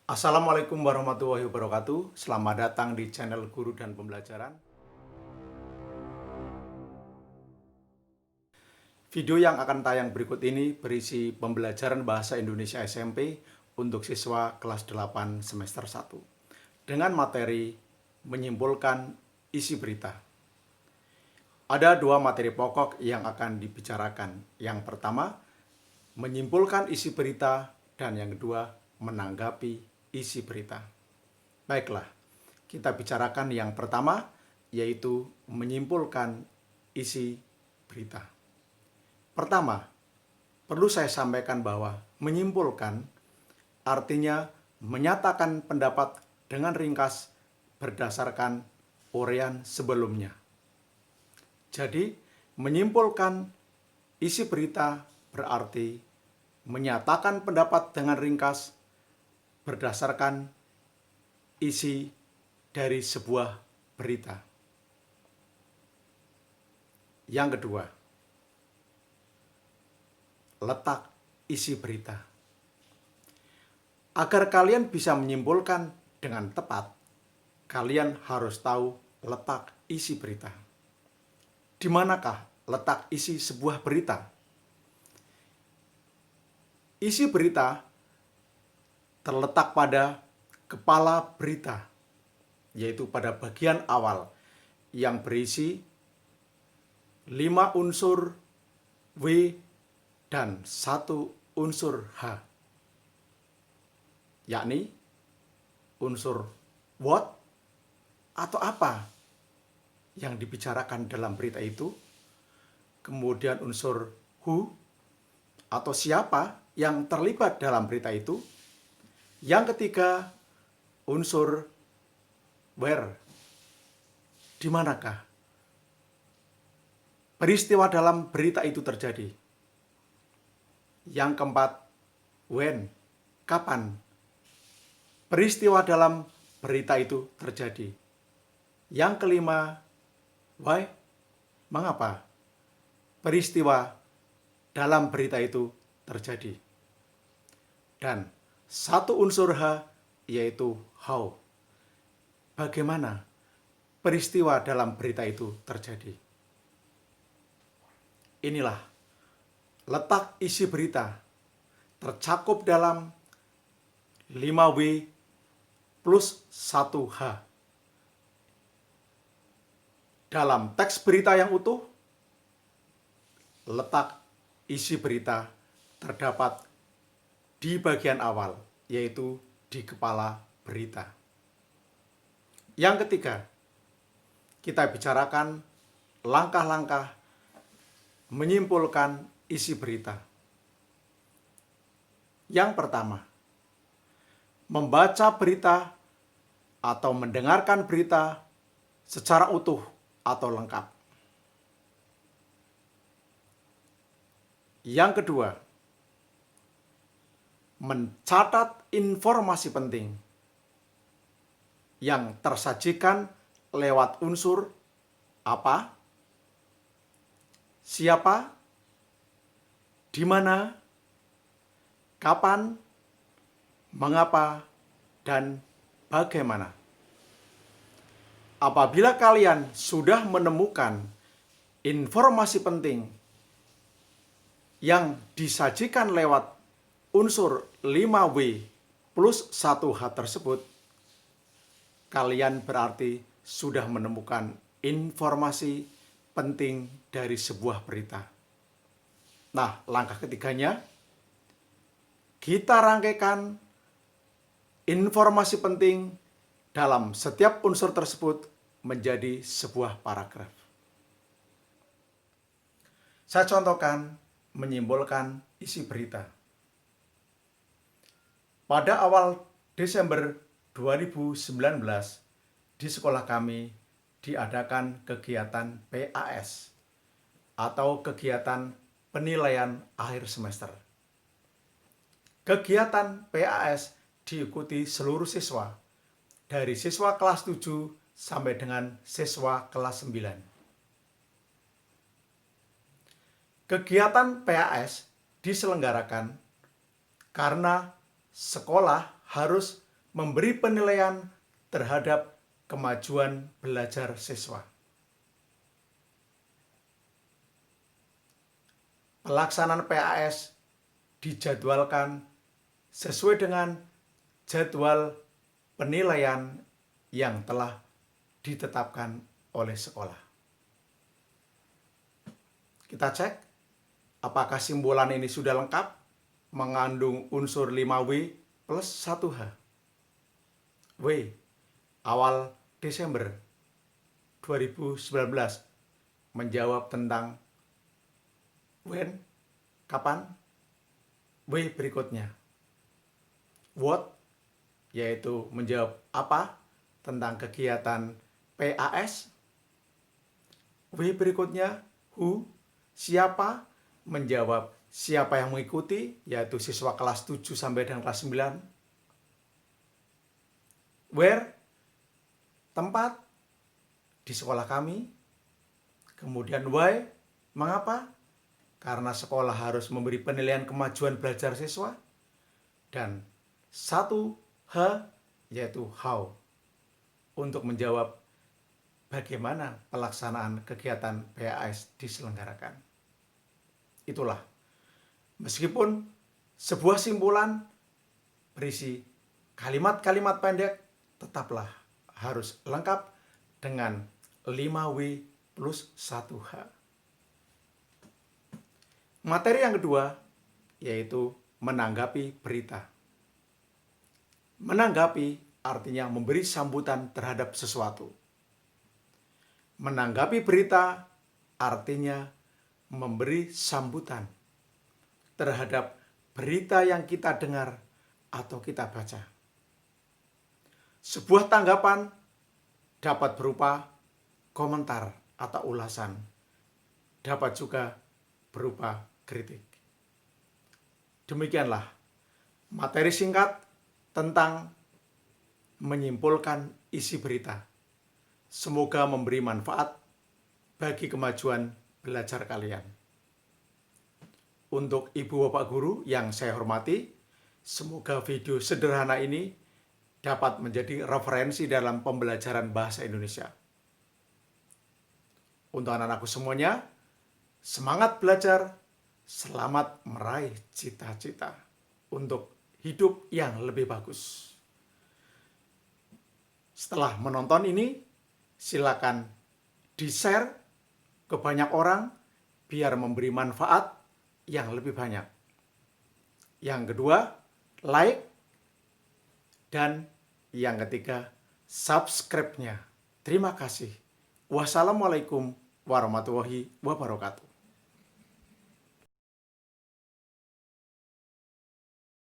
Assalamualaikum warahmatullahi wabarakatuh. Selamat datang di channel Guru dan Pembelajaran. Video yang akan tayang berikut ini berisi pembelajaran bahasa Indonesia SMP untuk siswa kelas 8 semester 1 dengan materi menyimpulkan isi berita. Ada dua materi pokok yang akan dibicarakan. Yang pertama, menyimpulkan isi berita, dan yang kedua, menanggapi isi berita. Baiklah, kita bicarakan yang pertama, yaitu menyimpulkan isi berita. Pertama, perlu saya sampaikan bahwa menyimpulkan artinya menyatakan pendapat dengan ringkas berdasarkan uraian sebelumnya. Jadi, menyimpulkan isi berita berarti menyatakan pendapat dengan ringkas berdasarkan isi dari sebuah berita. Yang kedua, letak isi berita. Agar kalian bisa menyimpulkan dengan tepat, kalian harus tahu letak isi berita. Di manakah letak isi sebuah berita? Isi berita terletak pada kepala berita, yaitu pada bagian awal yang berisi 5 unsur W dan 1 unsur H, yakni unsur what atau apa yang dibicarakan dalam berita itu, kemudian unsur who atau siapa yang terlibat dalam berita itu, yang ketiga unsur where, di manakah peristiwa dalam berita itu terjadi. Yang keempat, when, kapan peristiwa dalam berita itu terjadi. Yang kelima, why, mengapa peristiwa dalam berita itu terjadi. Dan 1 unsur H, yaitu how, bagaimana peristiwa dalam berita itu terjadi. Inilah letak isi berita tercakup dalam 5W plus 1H. Dalam teks berita yang utuh, letak isi berita terdapat di bagian awal, yaitu di kepala berita. Yang ketiga, kita bicarakan langkah-langkah menyimpulkan isi berita. Yang pertama, membaca berita atau mendengarkan berita secara utuh atau lengkap. Yang kedua, mencatat informasi penting yang tersajikan lewat unsur apa, siapa, di mana, kapan, mengapa, dan bagaimana. Apabila kalian sudah menemukan informasi penting yang disajikan lewat unsur 5W plus 1H tersebut, kalian berarti sudah menemukan informasi penting dari sebuah berita. Nah, langkah ketiganya, kita rangkaikan informasi penting dalam setiap unsur tersebut menjadi sebuah paragraf. Saya contohkan menyimpulkan isi berita. Pada awal Desember 2019, di sekolah kami diadakan kegiatan PAS atau kegiatan penilaian akhir semester. Kegiatan PAS diikuti seluruh siswa, dari siswa kelas 7 sampai dengan siswa kelas 9. Kegiatan PAS diselenggarakan karena sekolah harus memberi penilaian terhadap kemajuan belajar siswa. Pelaksanaan PAS dijadwalkan sesuai dengan jadwal penilaian yang telah ditetapkan oleh sekolah. Kita cek apakah simbolan ini sudah lengkap, mengandung unsur 5W plus 1H. W, awal Desember 2019, menjawab tentang when, kapan. W berikutnya, what, yaitu menjawab apa tentang kegiatan PAS. W berikutnya, who, siapa, menjawab siapa yang mengikuti, yaitu siswa kelas 7 sampai dengan kelas 9. Where, tempat, di sekolah kami. Kemudian why, mengapa? Karena sekolah harus memberi penilaian kemajuan belajar siswa. Dan 1H, yaitu how, untuk menjawab bagaimana pelaksanaan kegiatan PAS diselenggarakan. Itulah, meskipun sebuah simpulan berisi kalimat-kalimat pendek, tetaplah harus lengkap dengan 5W plus 1H. Materi yang kedua yaitu menanggapi berita. Menanggapi artinya memberi sambutan terhadap sesuatu. Menanggapi berita artinya memberi sambutan terhadap berita yang kita dengar atau kita baca. Sebuah tanggapan dapat berupa komentar atau ulasan, dapat juga berupa kritik. Demikianlah materi singkat tentang menyimpulkan isi berita. Semoga memberi manfaat bagi kemajuan belajar kalian. Untuk Ibu Bapak Guru yang saya hormati, semoga video sederhana ini dapat menjadi referensi dalam pembelajaran bahasa Indonesia. Untuk anak-anakku semuanya, semangat belajar, selamat meraih cita-cita untuk hidup yang lebih bagus. Setelah menonton ini, silakan di-share ke banyak orang biar memberi manfaat yang lebih banyak. Yang kedua, like. Dan yang ketiga, subscribe-nya. Terima kasih. Wassalamualaikum warahmatullahi wabarakatuh.